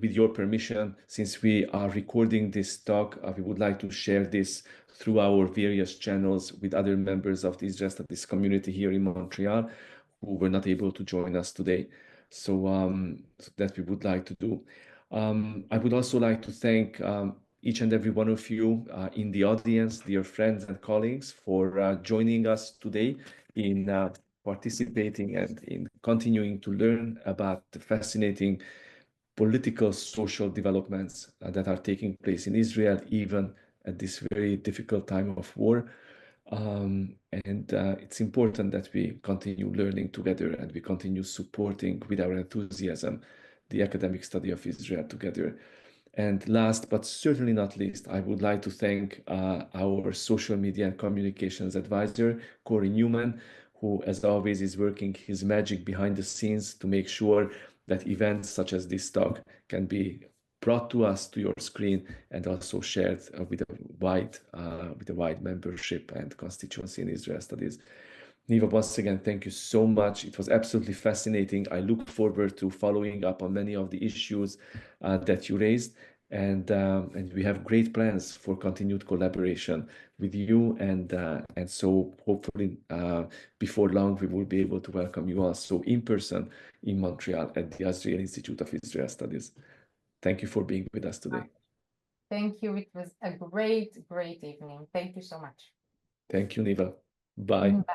with your permission, since we are recording this talk, we would like to share this through our various channels with other members of the Israel Studies community here in Montreal who were not able to join us today. So that we would like to do. I would also like to thank each and every one of you in the audience, dear friends and colleagues, for joining us today in participating and in continuing to learn about the fascinating political, social developments that are taking place in Israel, even at this very difficult time of war. And it's important that we continue learning together and we continue supporting with our enthusiasm the academic study of Israel together. And last but certainly not least, I would like to thank our social media and communications advisor, Corey Newman, who as always is working his magic behind the scenes to make sure that events such as this talk can be brought to us, to your screen, and also shared with a wide membership and constituency in Israel Studies. Niva, once again, thank you so much. It was absolutely fascinating. I look forward to following up on many of the issues that you raised, and we have great plans for continued collaboration with you. And so hopefully before long we will be able to welcome you also in person in Montreal at the Azrieli Institute of Israel Studies. Thank you for being with us today. Thank you. It was a great, great evening. Thank you so much. Thank you, Niva. Bye. Bye.